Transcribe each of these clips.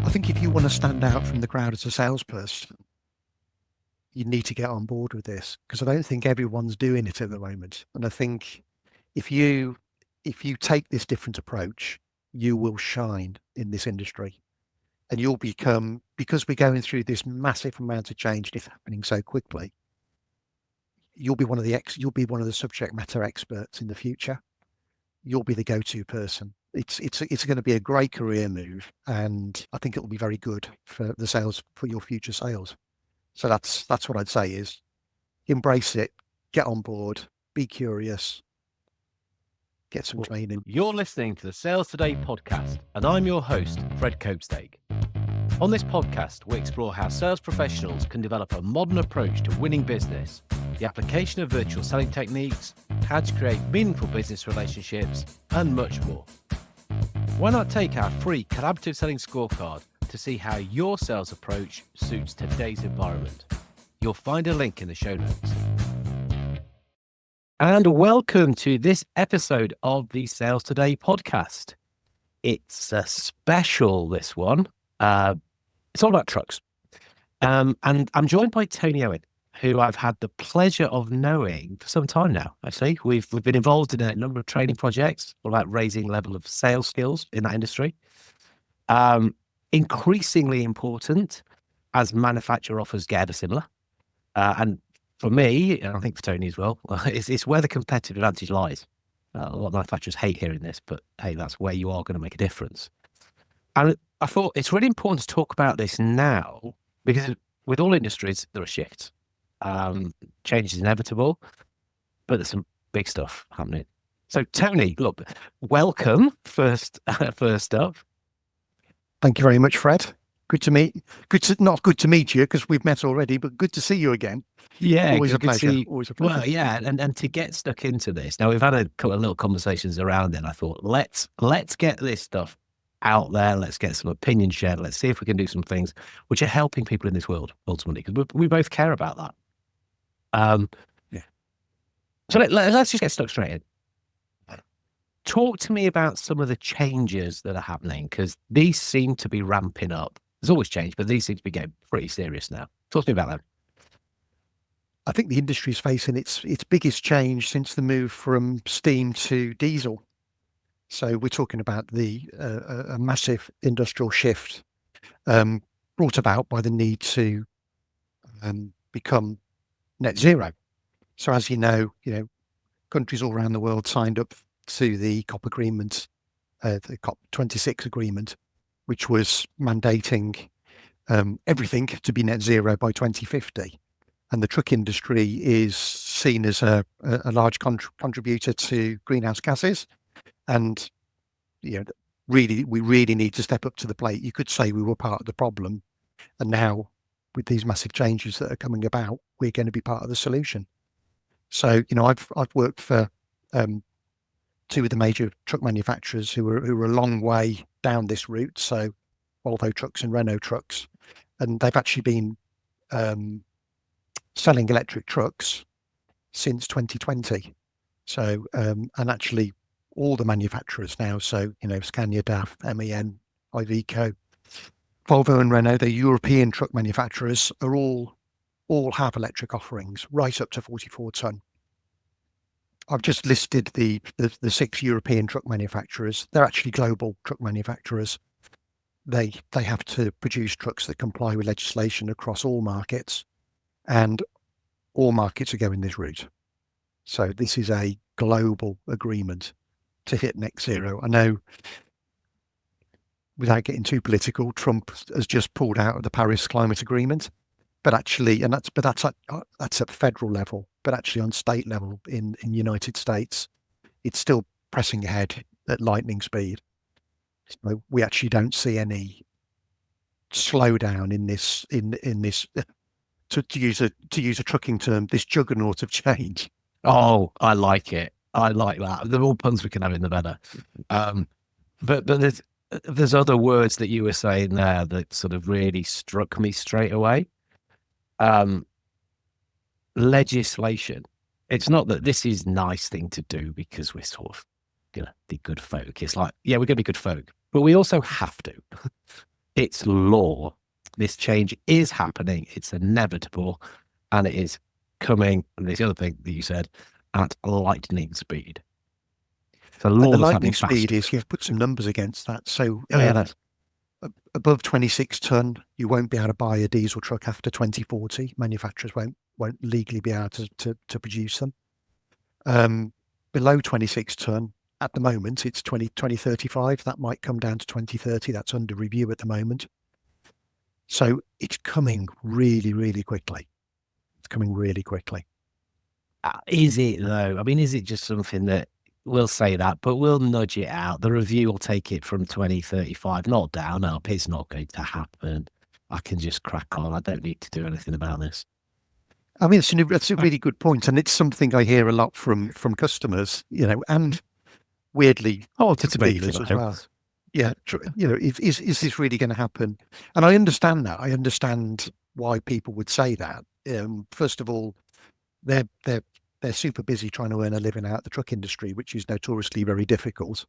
I think if you want to stand out from the crowd as a salesperson, you need to get on board with this, because I don't think everyone's doing it at the moment. And I think if you take this different approach, you will shine in this industry, and you'll become, because we're going through this massive amount of change and it's happening so quickly, you'll be one of the subject matter experts in the future. You'll be the go-to person. It's going to be a great career move, and I think it'll be very good for your future sales. So that's what I'd say is embrace it, get on board, be curious, get some training. You're listening to the Sales Today podcast, and I'm your host, Fred Copestake. On this podcast, we explore how sales professionals can develop a modern approach to winning business, the application of virtual selling techniques, how to create meaningful business relationships, and much more. Why not take our free collaborative selling scorecard to see how your sales approach suits today's environment? You'll find a link in the show notes. And welcome to this episode of the Sales Today podcast. It's a special, this one. It's all about trucks. And I'm joined by Tony Owen, who I've had the pleasure of knowing for some time now, actually. We've been involved in a number of training projects all about raising level of sales skills in that industry. Increasingly important as manufacturer offers get ever similar. And for me, and I think for Tony as well, it's where the competitive advantage lies. A lot of manufacturers hate hearing this, but hey, that's where you are going to make a difference. And I thought it's really important to talk about this now, because with all industries, there are shifts. Change is inevitable, but there's some big stuff happening. So Tony, look, welcome first up. Thank you very much, Fred. Not good to meet you because we've met already, but good to see you again. Yeah, always a pleasure. Always a pleasure. Well, yeah, and to get stuck into this. Now we've had a couple of little conversations around it. And I thought let's get this stuff out there. Let's get some opinion shared. Let's see if we can do some things which are helping people in this world ultimately, because we both care about that. Yeah. So let's just get stuck straight in. Talk to me about some of the changes that are happening, because these seem to be ramping up. There's always change, but these seem to be getting pretty serious now. Talk to me about that. I think the industry is facing its biggest change since the move from steam to diesel. So we're talking about a massive industrial shift brought about by the need to become net zero. So as you know, countries all around the world signed up to the COP agreement, the COP26 agreement, which was mandating everything to be net zero by 2050. And the truck industry is seen as a large contributor to greenhouse gases. And we really need to step up to the plate. You could say we were part of the problem, and now with these massive changes that are coming about, we're going to be part of the solution. So I've worked for two of the major truck manufacturers who are a long way down this route. So Volvo trucks and Renault trucks, and they've actually been selling electric trucks since 2020. So and actually all the manufacturers now, so Scania, DAF, MEN, Iveco, Volvo and Renault, the European truck manufacturers are all have electric offerings right up to 44 ton. I've just listed the 6 European truck manufacturers. They're actually global truck manufacturers. They have to produce trucks that comply with legislation across all markets, and all markets are going this route. So this is a global agreement to hit net zero. I know, without getting too political, Trump has just pulled out of the Paris Climate Agreement, but actually, that's at federal level. But actually, on state level in the United States, it's still pressing ahead at lightning speed. So we actually don't see any slowdown in this. To use a trucking term, this juggernaut of change. Oh, I like it. I like that. The more puns we can have in, the better. But there's other words that you were saying there that sort of really struck me straight away. Legislation. It's not that this is a nice thing to do because we're sort of the good folk. It's like, yeah, we're going to be good folk, but we also have to. It's law. This change is happening. It's inevitable, and it is coming. And there's the other thing that you said, at lightning speed. So And law the that's lightning happening speed fast. is, you've put some numbers against that. So That's above 26 ton, you won't be able to buy a diesel truck after 2040. Manufacturers won't legally be able to produce them. Below 26 ton, at the moment, it's 2035. That might come down to 2030. That's under review at the moment. So it's coming really, really quickly. It's coming really quickly. Is it though? I mean, is it just something that we'll say that, but we'll nudge it out? The review will take it from 2035, not down, up. It's not going to happen. I can just crack on. I don't need to do anything about this. I mean, that's a really good point, and it's something I hear a lot from customers, and weirdly, dealers as well. Yeah, is this really going to happen? And I understand that. I understand why people would say that. First of all, they're super busy trying to earn a living out the truck industry, which is notoriously very difficult.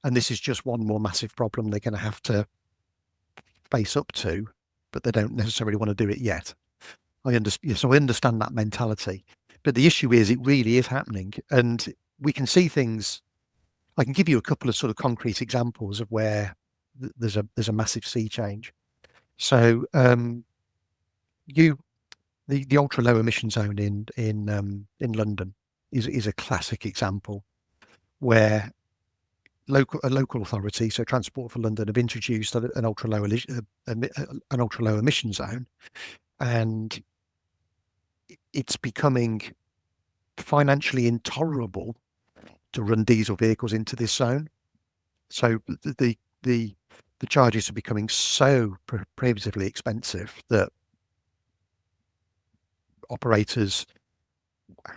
And this is just one more massive problem they're going to have to face up to, but they don't necessarily want to do it yet. So I understand that mentality. But the issue is, it really is happening, and we can see things. I can give you a couple of sort of concrete examples of where there's a massive sea change. So the ultra low emission zone in London is a classic example where a local authority, so Transport for London, have introduced an ultra low emission zone, and it's becoming financially intolerable to run diesel vehicles into this zone. So the charges are becoming so prohibitively expensive that operators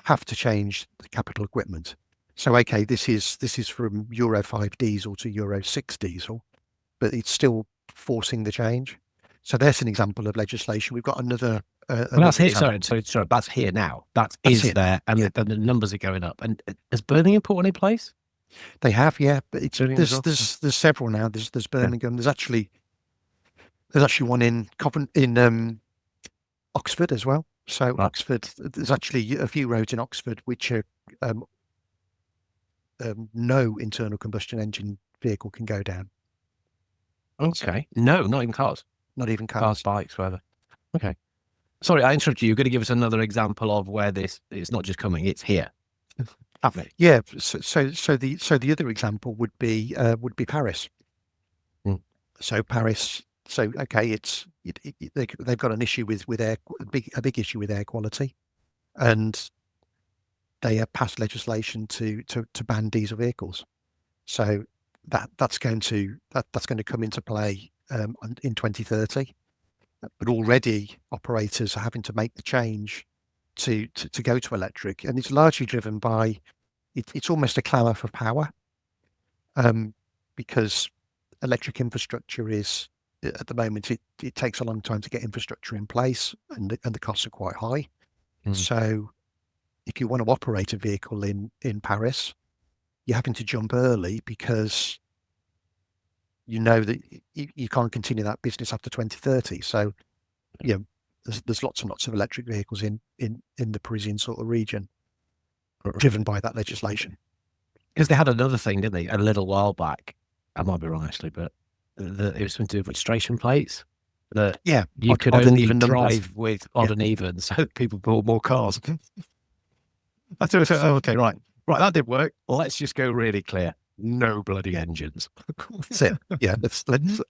have to change the capital equipment. So okay, this is from Euro 5 diesel to Euro 6 diesel, but it's still forcing the change. So there's an example of legislation. We've got another. That's here. Sorry. That's here now. That's here there, and the numbers are going up. And has Birmingham put one in place? They have, yeah. But there's several now. There's Birmingham. There's actually one in Oxford as well. So right. Oxford, there's actually a few roads in Oxford which are no internal combustion engine vehicle can go down. Okay. No, not even cars. Not even cars. Cars, bikes, whatever. Okay. Sorry, I interrupted you. You're going to give us another example of where it's not just coming; it's here. Yeah. So the other example would be Paris. Mm. So Paris. So okay, they've got an issue with air, a big issue with air quality, and they have passed legislation to ban diesel vehicles. So that's going to come into play in 2030. But already operators are having to make the change to go to electric, and it's largely driven by it's almost a clamour for power, because electric infrastructure is, at the moment, it takes a long time to get infrastructure in place, and the costs are quite high. So if you want to operate a vehicle in Paris, you're having to jump early, because you know that you can't continue that business after 2030. So, there's lots and lots of electric vehicles in the Parisian sort of region, driven by that legislation. Because they had another thing, didn't they, a little while back? I might be wrong, actually, but it was something to do with registration plates. That you could only drive with odd and even, so people bought more cars. Okay, right, that did work. Let's just go really clear. No bloody engines. That's it. Yeah,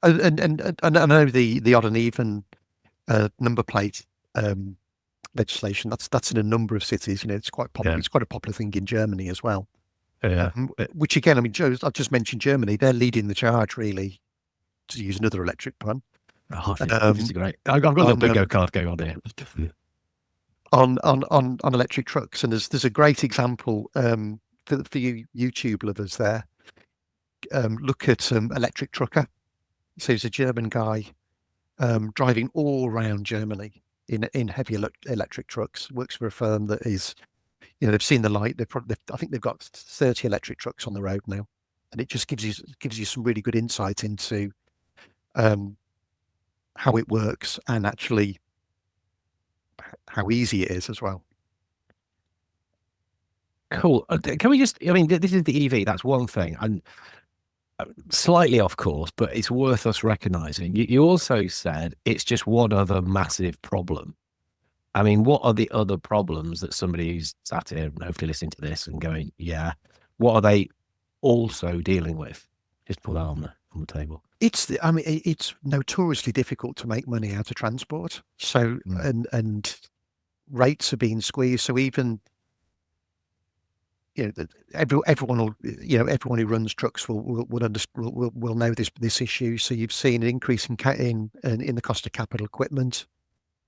and I know the odd and even number plate legislation. That's in a number of cities. It's quite popular. It's quite a popular thing in Germany as well. Yeah. Which again, I mean, I've just mentioned Germany. They're leading the charge, really, to use another electric pun. Oh, this is great. I've got a little bingo card going on here. On electric trucks, and there's a great example for you YouTube lovers there. Look at Electric Trucker. So he's a German guy driving all around Germany in heavy electric trucks. Works for a firm that is, they've seen the light. I think they've got 30 electric trucks on the road now, and it just gives you some really good insight into how it works, and actually how easy it is as well. Cool. Can we just, I mean, this is the EV, that's one thing. And slightly off course, but it's worth us recognizing. You also said it's just one other massive problem. I mean, what are the other problems that somebody who's sat here and hopefully listening to this and going, yeah, what are they also dealing with? Just put that on the table. I mean, it's notoriously difficult to make money out of transport. So, and rates are being squeezed. So even, everyone will, everyone who runs trucks will know this issue. So you've seen an increase in the cost of capital equipment.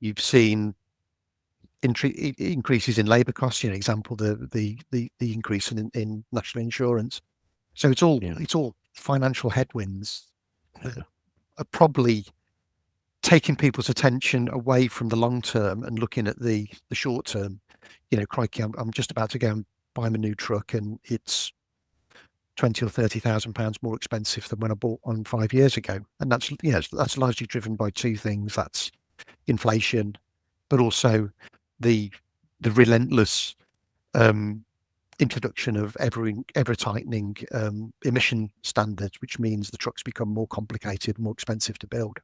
You've seen increases in labour costs. Example, the increase in national insurance. So it's all financial headwinds are probably taking people's attention away from the long term and looking at the short term. Crikey, I'm just about to go and buy my new truck, and it's 20 or 30,000 pounds more expensive than when I bought one 5 years ago. And that's largely driven by two things. That's inflation, but also the relentless introduction of ever tightening emission standards, which means the trucks become more complicated, more expensive to build.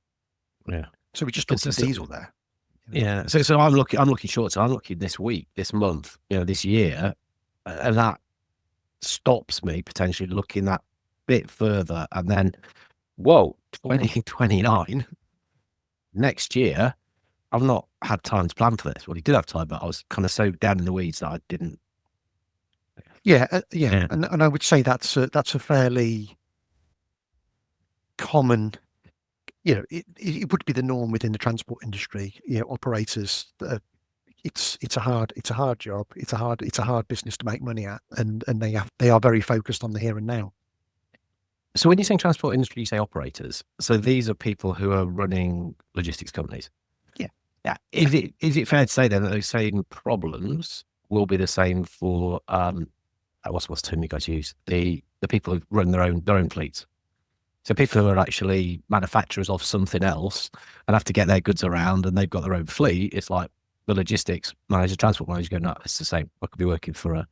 Yeah. So we just talked diesel there. Yeah. So I'm looking short. So I'm looking this week, this month, this year, and that stops me potentially looking that bit further. And then, 2029 next year, I've not had time to plan for this. Well, you did have time, but I was kind of so down in the weeds that I didn't. Yeah. And I would say that's a fairly common. It would be the norm within the transport industry. Operators. It's a hard job. It's a hard business to make money at, and they are very focused on the here and now. So when you say transport industry, you say operators. So these are people who are running logistics companies. Yeah. Is it fair to say then that those same problems will be the same for what's the term you guys use? The people who run their own fleets. So people who are actually manufacturers of something else and have to get their goods around, and they've got their own fleet. It's like the logistics manager, transport manager, go, no, it's the same. I could be working for a.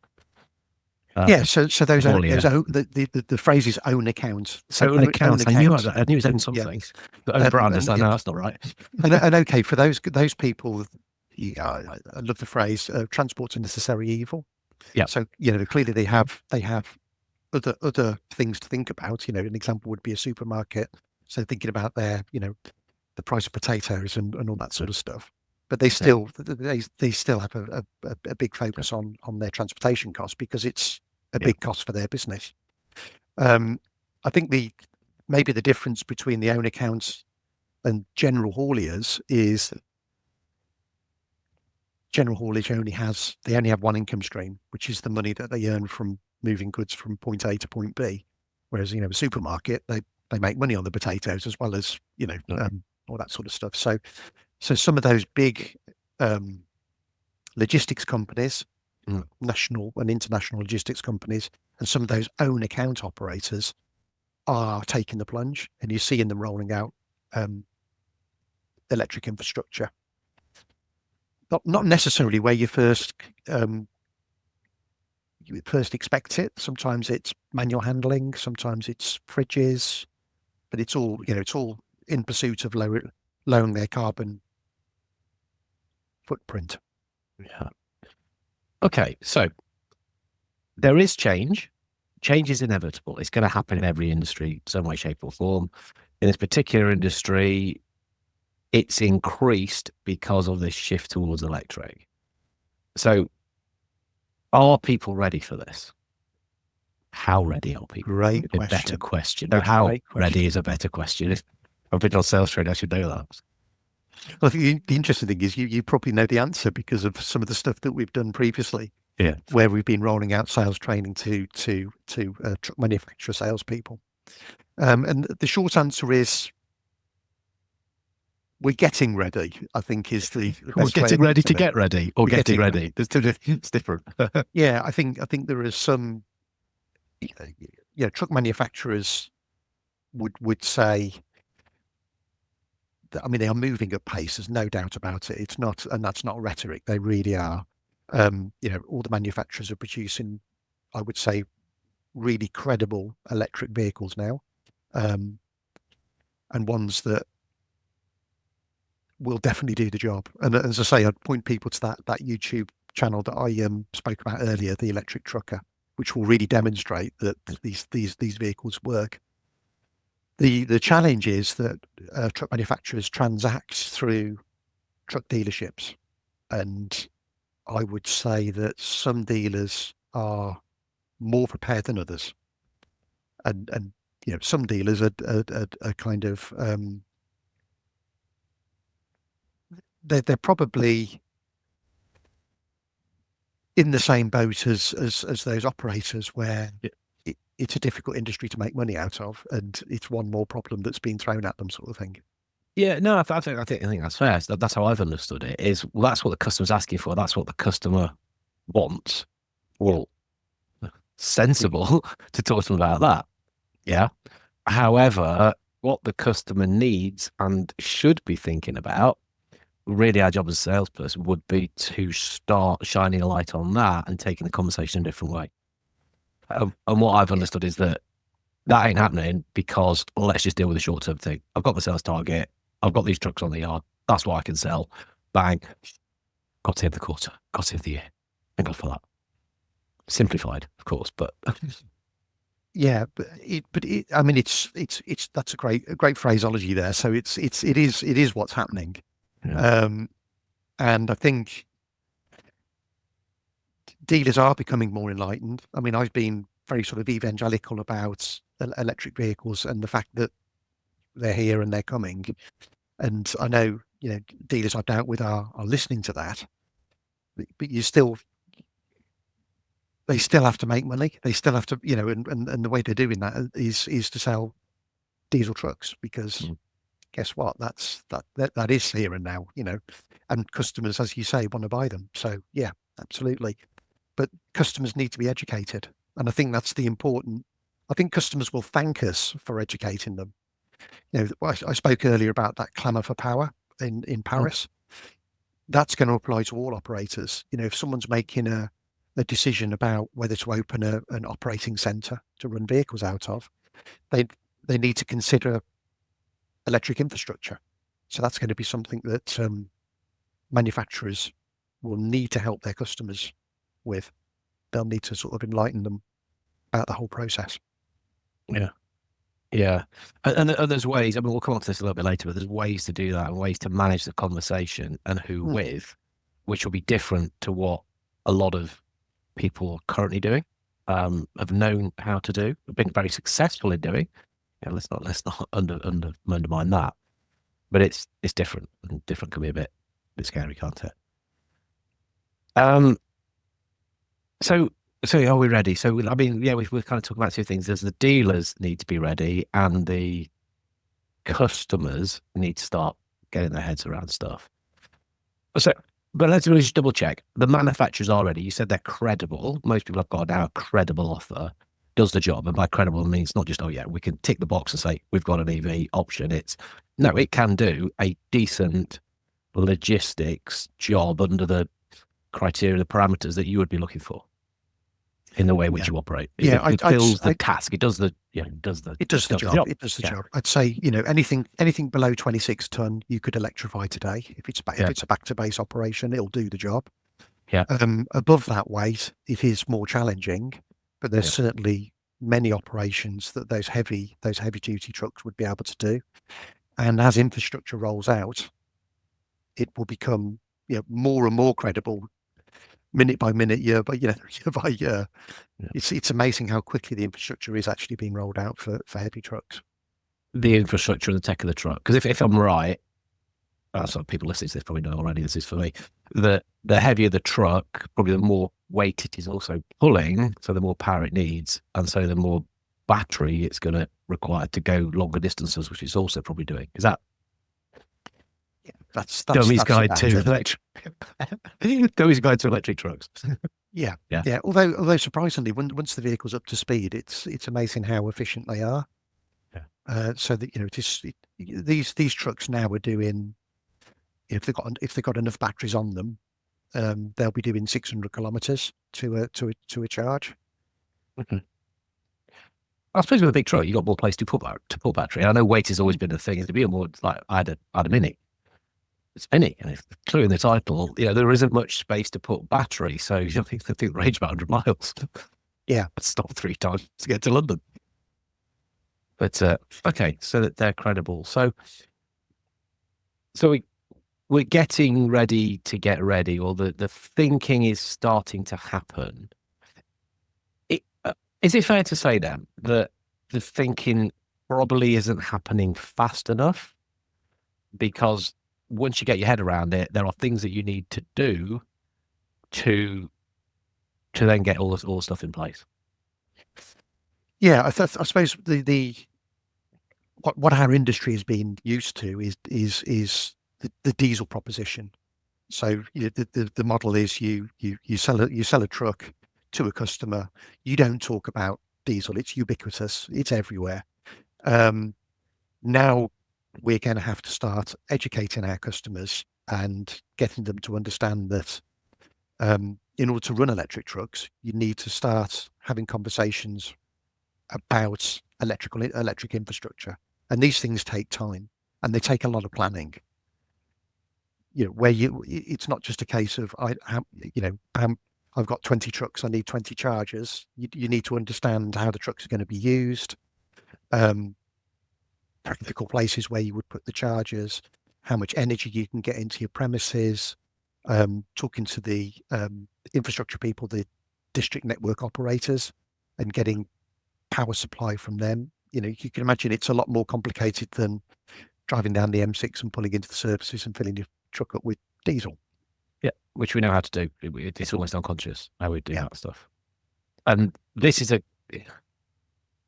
So those the phrase is own account. So own account. I knew it was own something. Yeah. Own brand. No, that's not right. and okay, for those people, I love the phrase transport's a necessary evil. Yeah. So clearly they have other things to think about. An example would be a supermarket. So thinking about their the price of potatoes and all that sort of stuff. But they still have a big focus on their transportation costs, because it's a big cost for their business. I think maybe the difference between the own accounts and general hauliers is general haulage only have one income stream, which is the money that they earn from moving goods from point A to point B. Whereas a supermarket, they make money on the potatoes as well as all that sort of stuff. So some of those big logistics companies, national and international logistics companies, and some of those own account operators are taking the plunge, and you're seeing them rolling out electric infrastructure. Not necessarily where you first expect it. Sometimes it's manual handling, sometimes it's fridges, but it's all in pursuit of lowering their carbon footprint. Yeah. Okay, so there is change. Change is inevitable. It's going to happen in every industry, some way, shape, or form. In this particular industry, it's increased because of this shift towards electric. So, are people ready for this? How ready are people? Great question. Better question. How ready is a better question. If I've been on sales training, I should know that. Well, the interesting thing is you probably know the answer because of some of the stuff that we've done previously. Yeah. Where we've been rolling out sales training to truck manufacturer salespeople. And the short answer is we're getting ready, I think is the We're getting ready to get ready, or getting ready. There's two different. It's different. Yeah, I think there is some truck manufacturers would say I mean, they are moving at pace. There's no doubt about it. It's not, and that's not rhetoric. They really are. All the manufacturers are producing, I would say, really credible electric vehicles now, and ones that will definitely do the job. And as I say, I'd point people to that YouTube channel that I spoke about earlier, the Electric Trucker, which will really demonstrate that these vehicles work. The challenge is that truck manufacturers transact through truck dealerships, and I would say that some dealers are more prepared than others, and some dealers are kind of they're probably in the same boat as those operators, where it's a difficult industry to make money out of, and it's one more problem that's been thrown at them, sort of thing. Yeah, no, I think that's fair. So that's how I've understood it. Is, well, that's what the customer's asking for. That's what the customer wants. Well, sensible to talk to them about that. Yeah. However, what the customer needs and should be thinking about, really, our job as a salesperson would be to start shining a light on that and taking the conversation in a different way. And what I've understood is that ain't happening, because let's just deal with the short-term thing. I've got the sales target. I've got these trucks on the yard. That's what I can sell. Bang. Got to hit the quarter. Got to hit the year. Thank God for that. Simplified, of course, but yeah, but I mean, it's that's a great phraseology there. So it is what's happening. Yeah. And I think dealers are becoming more enlightened. I mean, I've been very sort of evangelical about electric vehicles and the fact that they're here and they're coming. And I know, dealers I've dealt with are listening to that, but they still have to make money. They still have to, and the way they're doing that is to sell diesel trucks, because guess what? That is here and now, and customers, as you say, want to buy them. So yeah, absolutely. But customers need to be educated. And I think that's I think customers will thank us for educating them. I spoke earlier about that clamour for power in Paris. That's going to apply to all operators. If someone's making a decision about whether to open an operating centre to run vehicles out of, they need to consider electric infrastructure. So that's going to be something that manufacturers will need to help their customers with. They'll need to sort of enlighten them about the whole process. Yeah. Yeah. And there's ways, I mean, we'll come on to this a little bit later, but there's ways to do that and ways to manage the conversation and who with, which will be different to what a lot of people are currently doing, have known how to do, have been very successful in doing. Let's not undermine that. But it's different, and different can be a bit scary, can't it? So are we ready? So I mean, yeah, we're kind of talking about two things. There's the dealers need to be ready, and the customers need to start getting their heads around stuff. So, but let's really just double check. The manufacturers are ready. You said they're credible. Most people have got now a credible offer, does the job. And by credible means not just, oh yeah, we can tick the box and say we've got an EV option. It's no, it can do a decent logistics job under the criteria, the parameters that you would be looking for in the way in which you operate. It fills the task. It does the job. It does the job. I'd say, anything below 26 ton, you could electrify today. If it's a back to base operation, it'll do the job. Yeah. Above that weight, it is more challenging, but there's certainly many operations that those heavy duty trucks would be able to do. And as infrastructure rolls out, it will become more and more credible, minute by minute, year by year by year. Yeah. It's amazing how quickly the infrastructure is actually being rolled out for heavy trucks. The infrastructure and the tech of the truck. Because if I'm right, so people listening to this probably know already, this is for me, the heavier the truck, probably the more weight it is also pulling, so the more power it needs, and so the more battery it's going to require to go longer distances, which it's also probably doing. Is that? Yeah, that's Dummy's Guide to Electric. Dummy's Guide to Electric Trucks. Yeah. Although surprisingly, once the vehicle's up to speed, it's amazing how efficient they are. Yeah. So that these trucks now are doing, if they've got enough batteries on them, they'll be doing 600 kilometers to a charge. Okay. I suppose with a big truck, you got more place to put battery. And I know weight has always been a thing. It'd be more like I had a Mini. It's Mini, and it's clear in the title. There isn't much space to put battery, so I think the range about 100 miles. Yeah, Stop 3 times to get to London. But okay, so that they're credible. So we're getting ready to get ready, or the thinking is starting to happen. Is it fair to say then that the thinking probably isn't happening fast enough? Because once you get your head around it, there are things that you need to do to then get all the stuff in place. Yeah, I suppose what our industry has been used to is the diesel proposition. So the model is you sell a truck to a customer. You don't talk about diesel. It's ubiquitous. It's everywhere. Now we're going to have to start educating our customers and getting them to understand that in order to run electric trucks, you need to start having conversations about electric infrastructure. And these things take time, and they take a lot of planning. Where it's not just a case of I've got 20 trucks, I need 20 chargers. You need to understand how the trucks are going to be used, practical places where you would put the chargers, how much energy you can get into your premises, talking to the infrastructure people, the district network operators, and getting power supply from them. You can imagine it's a lot more complicated than driving down the M6 and pulling into the services and filling your truck up with diesel. Yeah, which we know how to do. It's almost unconscious how we do that stuff. And this is a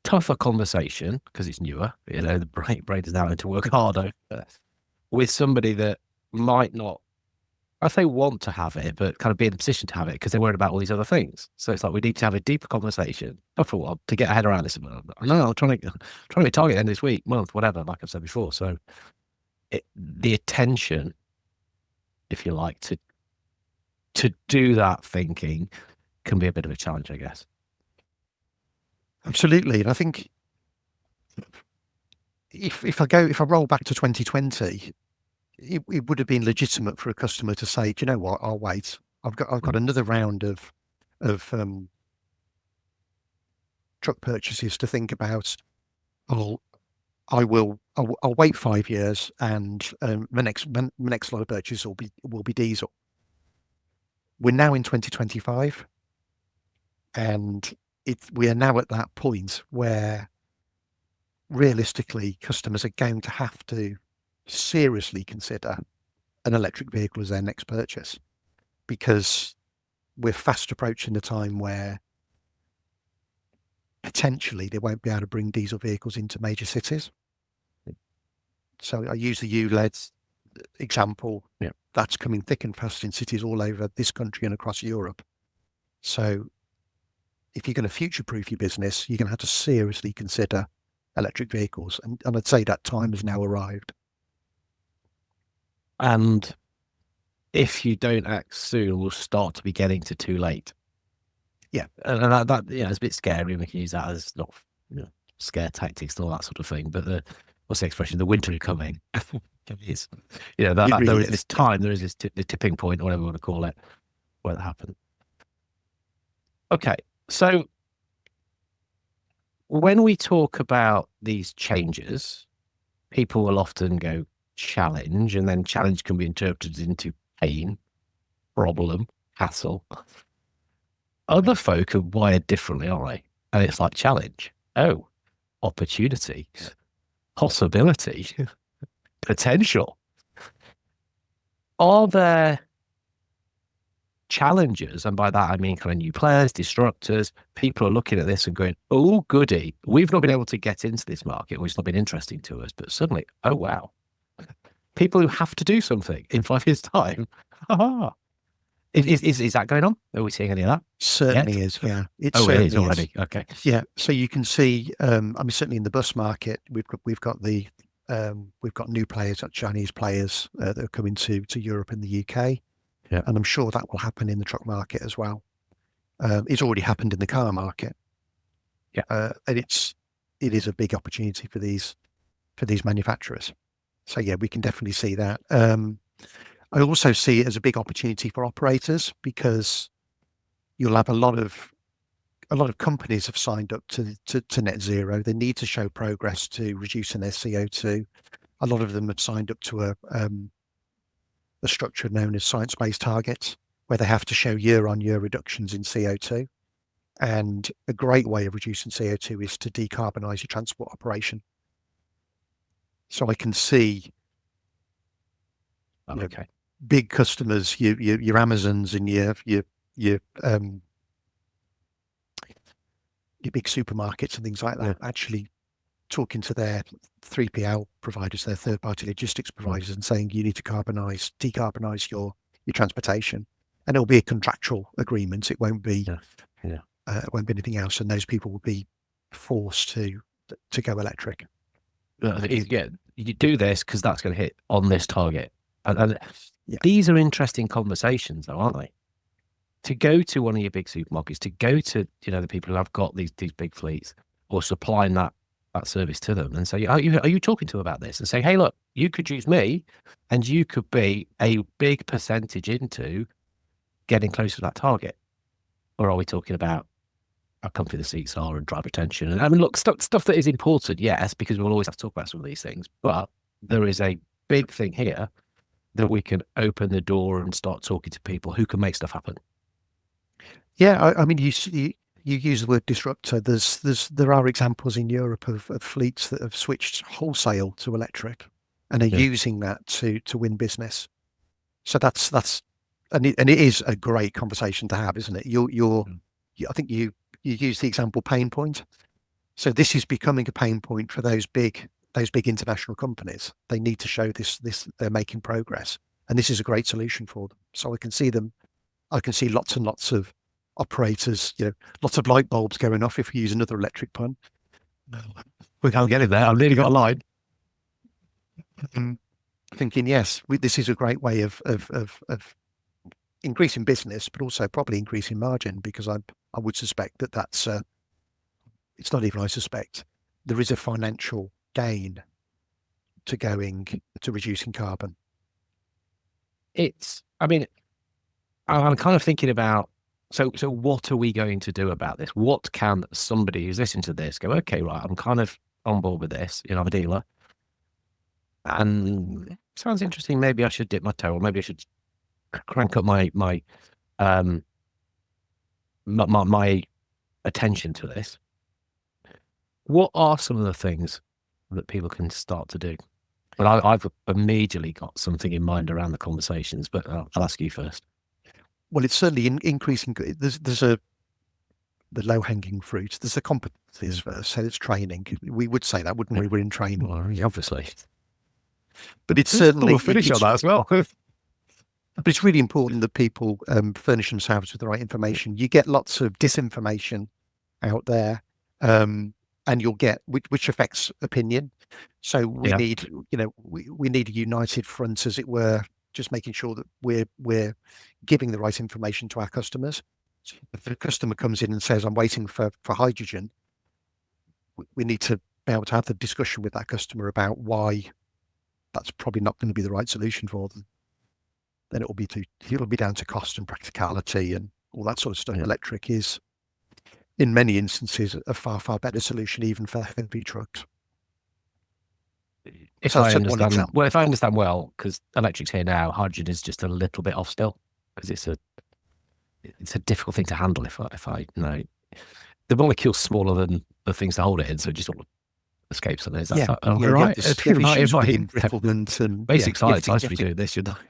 tougher conversation because it's newer. The brain is now having to work harder with somebody that might not, I say want to have it, but kind of be in a position to have it because they're worried about all these other things. So it's like we need to have a deeper conversation for a while to get our head around this. No, I'm trying to be target end of this week, month, whatever, like I've said before. So the attention, if you like, to do that thinking can be a bit of a challenge, I guess. Absolutely. And I think if I roll back to 2020, it would have been legitimate for a customer to say, do you know what, I'll wait. I've got another round of truck purchases to think about. I'll wait 5 years, and my next lot of purchases will be diesel. We're now in 2025, and we are now at that point where realistically customers are going to have to seriously consider an electric vehicle as their next purchase, because we're fast approaching the time where potentially they won't be able to bring diesel vehicles into major cities. So I use the ULED example. Yeah. That's coming thick and fast in cities all over this country and across Europe. So if you're going to future-proof your business, you're going to have to seriously consider electric vehicles. And I'd say that time has now arrived. And if you don't act soon, we'll start to be getting to too late. Yeah. And that it's a bit scary. We can use that as not scare tactics and all that sort of thing. But what's the expression? The winter is coming. It is. There is this time, there is this the tipping point, or whatever you want to call it, where that happened. Okay. So when we talk about these changes, people will often go challenge, and then challenge can be interpreted into pain, problem, hassle. Other folk are wired differently, aren't they? And it's like challenge. Oh, opportunity, possibility, potential. Are there challengers, and by that I mean kind of new players, disruptors, people are looking at this and going, oh goody, we've not been able to get into this market, or it's not been interesting to us, but suddenly, oh wow, people who have to do something in 5 years' time. Is that going on? Are we seeing any of that? Certainly is, yeah. It is already. Okay. Yeah. So you can see, certainly in the bus market, we've got the We've got new players, like Chinese players that are coming to Europe and the UK. Yeah. And I'm sure that will happen in the truck market as well. It's already happened in the car market. Yeah. And it is a big opportunity for these manufacturers. So yeah, we can definitely see that. I also see it as a big opportunity for operators, because you'll have a lot of companies have signed up to net zero. They need to show progress to reducing their CO2. A lot of them have signed up to a structure known as science-based targets, where they have to show year-on-year reductions in CO2. And a great way of reducing CO2 is to decarbonise your transport operation. So I can see big customers, your Amazons and your big supermarkets and things like that, actually talking to their 3PL providers, their third-party logistics providers, and saying you need to decarbonise your transportation, and it'll be a contractual agreement. It won't be it won't be anything else, and those people will be forced to go electric. You do this because that's going to hit on this target, and these are interesting conversations, though, aren't they? To go to one of your big supermarkets, to go to the people who have got these big fleets, or supplying that service to them, and say, are you talking to them about this, and say, hey, look, you could use me, and you could be a big percentage into getting closer to that target? Or are we talking about how comfy the seats are and driver retention? And I mean, look, stuff that is important, yes, because we'll always have to talk about some of these things, but there is a big thing here that we can open the door and start talking to people who can make stuff happen. Yeah, I mean, you use the word disruptor. There are examples in Europe of fleets that have switched wholesale to electric, and are using that to win business. So that's and it is a great conversation to have, isn't it? I think you use the example pain point. So this is becoming a pain point for those big international companies. They need to show this they're making progress, and this is a great solution for them. So I can see lots and lots of operators, lots of light bulbs going off, if we use another electric pun. We can't get it there. I've nearly got a line. Thinking, yes, this is a great way of increasing business, but also probably increasing margin, because I would suspect that's it's not even I suspect, there is a financial gain to reducing carbon. I'm kind of thinking about, so what are we going to do about this? What can somebody who's listening to this go, okay, right, I'm kind of on board with this, I'm a dealer, and it sounds interesting, maybe I should dip my toe, or maybe I should crank up my attention to this. What are some of the things that people can start to do? Well, I've immediately got something in mind around the conversations, but I'll ask you first. Well, it's certainly increasing. There's the low-hanging fruit. There's the competencies, so it's training. We would say that, wouldn't we? We're in training. Well, obviously. But it's certainly... We'll finish on that as well. But it's really important that people furnish themselves with the right information. You get lots of disinformation out there, and you'll get, which affects opinion. So we need, we need a united front, as it were, just making sure that we're giving the right information to our customers. So if the customer comes in and says, I'm waiting for hydrogen, we need to be able to have the discussion with that customer about why that's probably not going to be the right solution for them. Then it'll be down to cost and practicality and all that sort of stuff. Electric is, in many instances, a far, far better solution, even for heavy trucks. If I understand well, because electric's here now, hydrogen is just a little bit off still, because it's a difficult thing to handle. If I know, the molecule's smaller than the things to hold it in, so it just sort of escapes on it. Right? Basic science. I should be doing this, shouldn't I?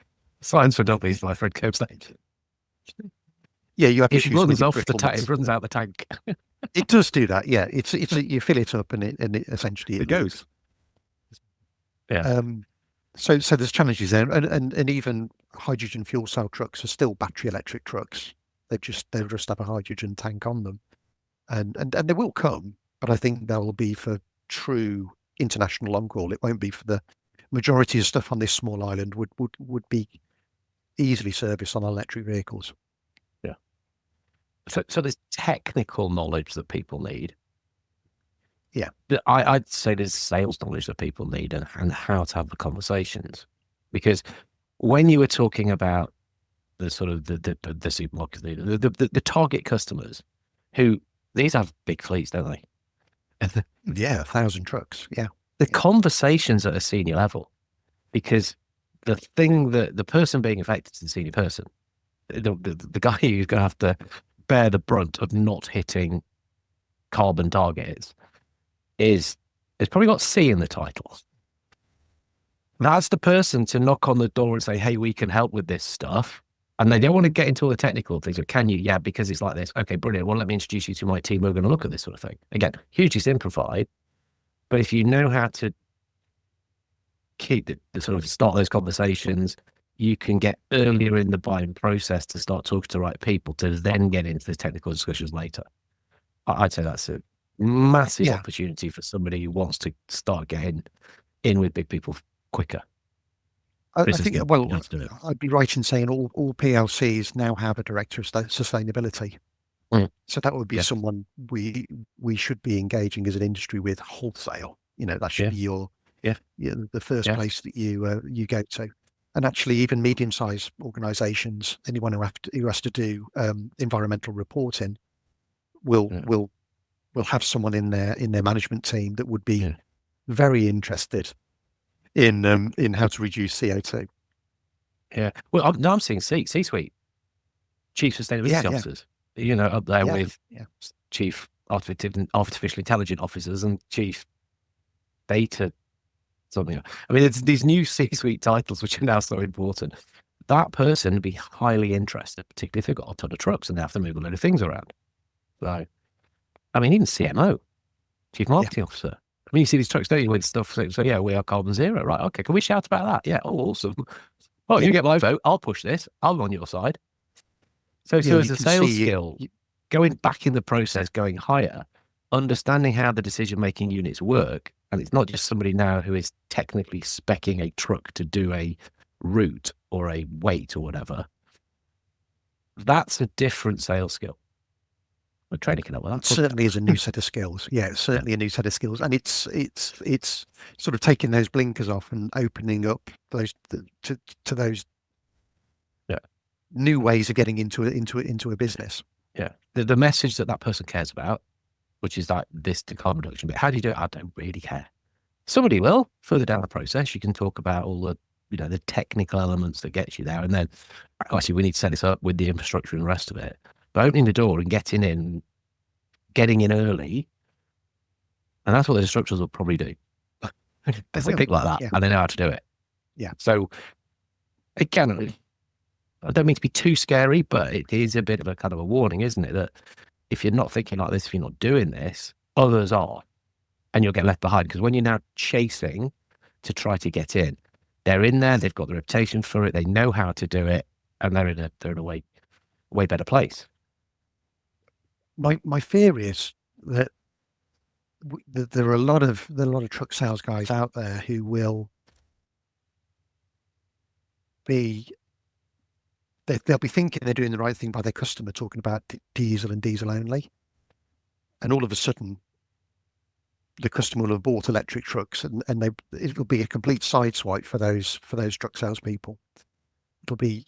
Science for dummies, my friend Cope stage. Yeah, you have issues. It runs off the tank. It runs out the tank. It does do that. Yeah, it's you fill it up and it essentially it goes. Yeah. So there's challenges there, and even hydrogen fuel cell trucks are still battery electric trucks. They'll just have a hydrogen tank on them, and they will come, but I think they will be for true international long haul. It won't be for the majority of stuff on this small island would be easily serviced on electric vehicles. Yeah. So there's technical knowledge that people need. Yeah. I'd say there's sales knowledge that people need and how to have the conversations. Because when you were talking about the sort of the supermarkets, the target customers, who these have big fleets, don't they? Yeah, 1,000 trucks. Yeah. The conversations at a senior level, because the thing that the person being affected is the senior person, the guy who's going to have to bear the brunt of not hitting carbon targets is probably got C in the title. That's the person to knock on the door and say, hey, we can help with this stuff. And they don't want to get into all the technical things. But can you? Yeah, because it's like this. Okay, brilliant. Well, let me introduce you to my team. We're going to look at this sort of thing. Again, hugely simplified. But if you know how to keep the sort of start those conversations, you can get earlier in the buying process to start talking to the right people to then get into the technical discussions later. I'd say that's a massive opportunity for somebody who wants to start getting in with big people quicker. I think, well, I'd be right in saying all PLCs now have a director of sustainability. So that would be someone we should be engaging as an industry with wholesale. You know, that should be your the first place that you go to. And actually, even medium-sized organisations, anyone who has to do environmental reporting, will have someone in their management team that would be very interested in how to reduce CO2. Yeah. Well, I'm seeing C-suite, chief sustainability officers, you know, up there with chief artificial intelligence officers and chief data something. I mean, it's these new C-suite titles which are now so important. That person would be highly interested, particularly if they've got a ton of trucks and they have to move a load of things around. So, I mean, even CMO, chief marketing officer. I mean, you see these trucks, don't you, with stuff. So yeah, we are carbon zero, right? Okay, can we shout about that? Yeah, oh, awesome. Well, you get my vote. I'll push this. I'm on your side. So as a sales skill, going back in the process, going higher, understanding how the decision-making units work, and it's not just somebody now who is technically speccing a truck to do a route or a weight or whatever. That's a different sales skill. But training can help with that. It certainly is a new set of skills. Yeah, it's certainly a new set of skills, and it's sort of taking those blinkers off and opening up those to those new ways of getting into a business. Yeah, the message that person cares about, which is like this to carbon reduction. But how do you do it? I don't really care. Somebody will further down the process. You can talk about all the the technical elements that gets you there, and then actually we need to set this up with the infrastructure and the rest of it. But opening the door and getting in early, and that's what the instructors will probably do. They think like that, and they know how to do it. Yeah. So again, I don't mean to be too scary, but it is a bit of a kind of a warning, isn't it? That if you're not thinking like this, if you're not doing this, others are, and you'll get left behind. Because when you're now chasing to try to get in, they're in there, they've got the reputation for it, they know how to do it, and they're in a way better place. My fear is that there are a lot of truck sales guys out there who will be. They'll be thinking they're doing the right thing by their customer, talking about diesel and diesel only, and all of a sudden, the customer will have bought electric trucks, and it'll be a complete sideswipe for those truck salespeople. It'll be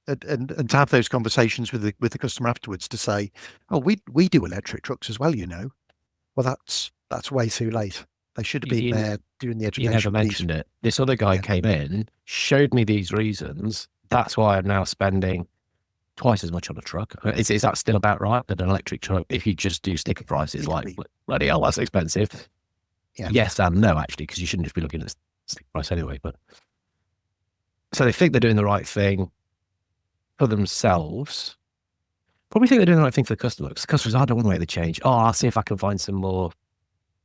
and to have those conversations with the customer afterwards to say, oh, we do electric trucks as well, Well, that's way too late. They should have been there doing the education. You never mentioned it. This other guy came in, showed me these reasons. That's why I'm now spending twice as much on a truck. Is that still about right? That an electric truck, if you just do sticker prices, like bloody hell, that's expensive. Yeah. Yes and no, actually, because you shouldn't just be looking at sticker price anyway. But so they think they're doing the right thing for themselves. Probably think they're doing the right thing for the customer. Because the customers, I don't want to make the change. Oh, I'll see if I can find some more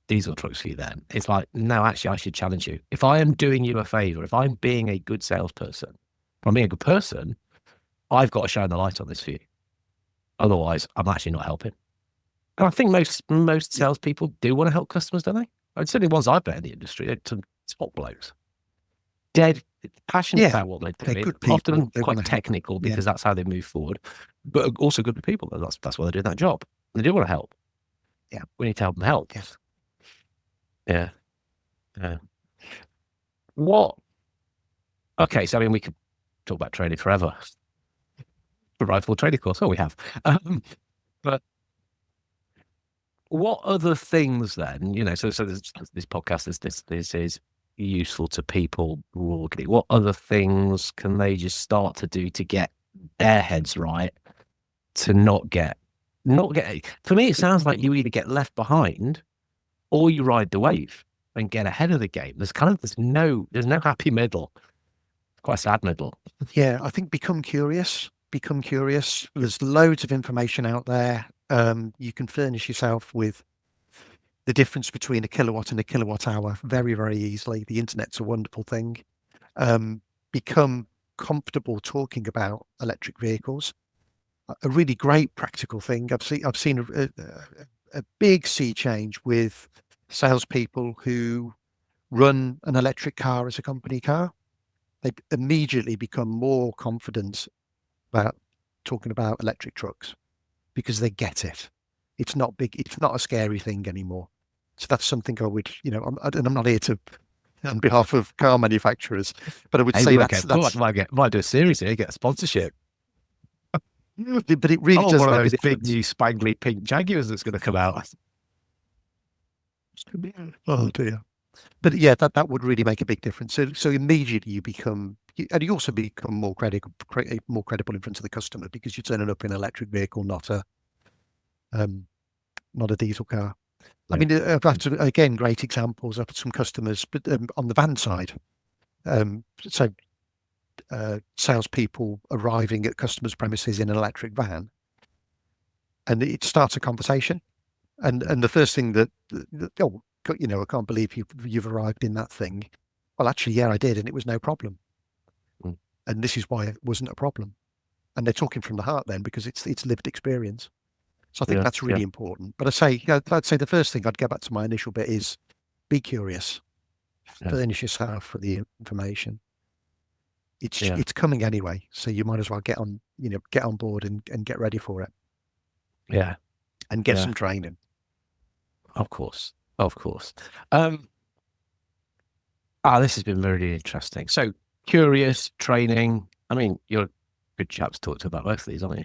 diesel trucks for you then. It's like, no, actually, I should challenge you. If I am doing you a favor, if I'm being a good salesperson, if I'm being a good person, I've got to shine the light on this for you. Otherwise, I'm actually not helping. And I think most salespeople do want to help customers, don't they? I'd certainly ones I've met in the industry, they're some top blokes. Dead passionate about what they're they're doing. good people. Often They quite wanna help. technical because that's how they move forward. But also good people. That's why they're doing that job. They do want to help. Yeah. We need to help them help. Yes. Yeah. Yeah. What? Okay, so I mean, we could talk about training forever. The rifle training course. Oh, we have. But what other things then? You know, so this podcast this is useful to people broadly. What other things can they just start to do to get their heads right to not get? For me, it sounds like you either get left behind or you ride the wave and get ahead of the game. There's no happy middle. Quite a sad middle. Yeah, I think become curious. There's loads of information out there. You can furnish yourself with the difference between a kilowatt and a kilowatt hour very, very easily. The internet's a wonderful thing. Become comfortable talking about electric vehicles. A really great practical thing. I've seen a big sea change with salespeople who run an electric car as a company car. They immediately become more confident about talking about electric trucks because they get it. It's not big. It's not a scary thing anymore. So that's something I would, and I'm not here to, on behalf of car manufacturers, but I would say that's might do a series here, get a sponsorship. But it really does. One of those big new spangly pink Jaguars that's going to come out. Oh dear. But yeah, that would really make a big difference. So immediately you also become more credible in front of the customer because you're turning up in an electric vehicle, not a diesel car. I mean, I've had again great examples of some customers, but on the van side, salespeople arriving at customers' premises in an electric van, and it starts a conversation, and the first thing that I can't believe you've arrived in that thing. Well, actually, yeah, I did, and it was no problem. And this is why it wasn't a problem. And they're talking from the heart then because it's lived experience. So I think that's really important. But I'd say the first thing I'd go back to my initial bit is be curious. Furnish yourself with the information. It's coming anyway, so you might as well get on board and get ready for it. Yeah, and get some training. Of course. This has been really interesting. So curious, training. I mean, you're a good chap to talk to about both of these, aren't you?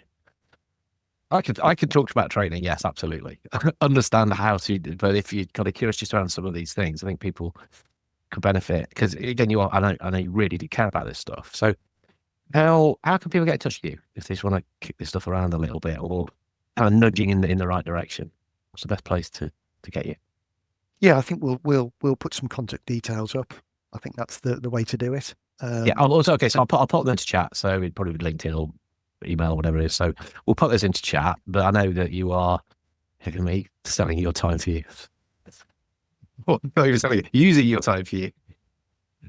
I could talk about training. Yes, absolutely. Understand how to, but if you're kind of curious just around some of these things, I think people could benefit because again, I know you really do care about this stuff. So how can people get in touch with you if they just want to kick this stuff around a little bit or kind of nudging in the right direction? What's the best place to get you? Yeah, I think we'll put some contact details up. I think that's the way to do it. So I'll pop them into chat. So it'd probably be LinkedIn or email or whatever it is. So we'll put this into chat. But I know that you are selling your time for you. Well, not even selling it, using your time for you.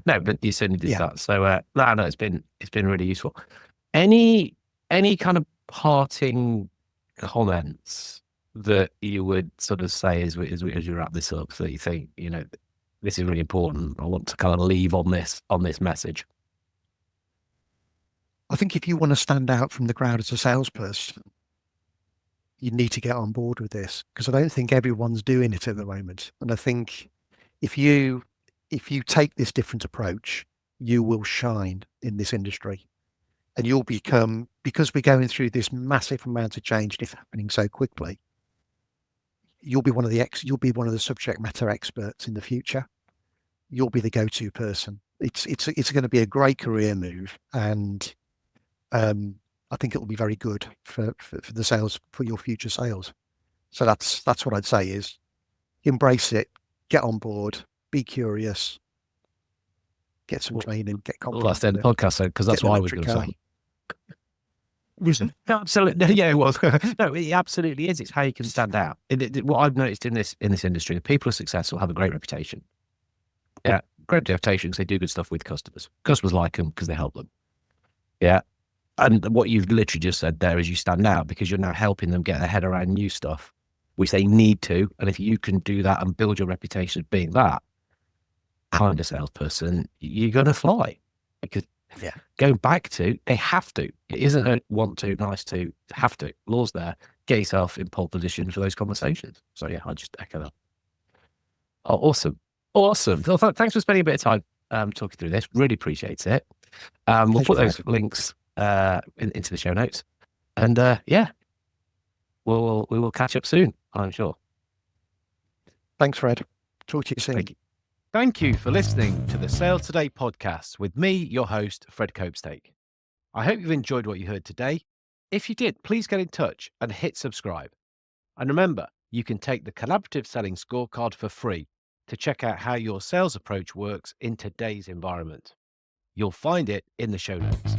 No, but you certainly did that. So no, it's been really useful. Any kind of parting comments that you would sort of say as you wrap this up, so that you think, this is really important. I want to kind of leave on this message. I think if you want to stand out from the crowd as a salesperson, you need to get on board with this because I don't think everyone's doing it at the moment. And I think if you take this different approach, you will shine in this industry, and you'll become, because we're going through this massive amount of change and it's happening so quickly. You'll be one of the subject matter experts in the future. You'll be the go-to person. It's going to be a great career move, and I think it will be very good for the sales, for your future sales. So that's what I'd say is embrace it, get on board, be curious, get some training, get confident. Well, that's the end of the podcast, because that's what I was going to say. Absolutely, yeah, it was. No, it absolutely is. It's how you can stand out. What I've noticed in this industry, the people who are successful have a great reputation. Yeah, great reputation because they do good stuff with customers. Customers like them because they help them. Yeah, and what you've literally just said there is you stand out because you're now helping them get their head around new stuff We say need to. And if you can do that and build your reputation of being that kind of salesperson, you're going to fly. Because going back to, they have to. It isn't a want to, nice to, have to. Law's there. Get yourself in pole position for those conversations. So yeah, I just echo that. Oh, awesome. Awesome. Well, thanks for spending a bit of time talking through this. Really appreciate it. We'll put those links into the show notes. And yeah, we will catch up soon, I'm sure. Thanks, Fred. Talk to you soon. Thank you. Thank you for listening to the Sales Today podcast with me, your host, Fred Copestake. I hope you've enjoyed what you heard today. If you did, please get in touch and hit subscribe. And remember, you can take the Collaborative Selling Scorecard for free to check out how your sales approach works in today's environment. You'll find it in the show notes.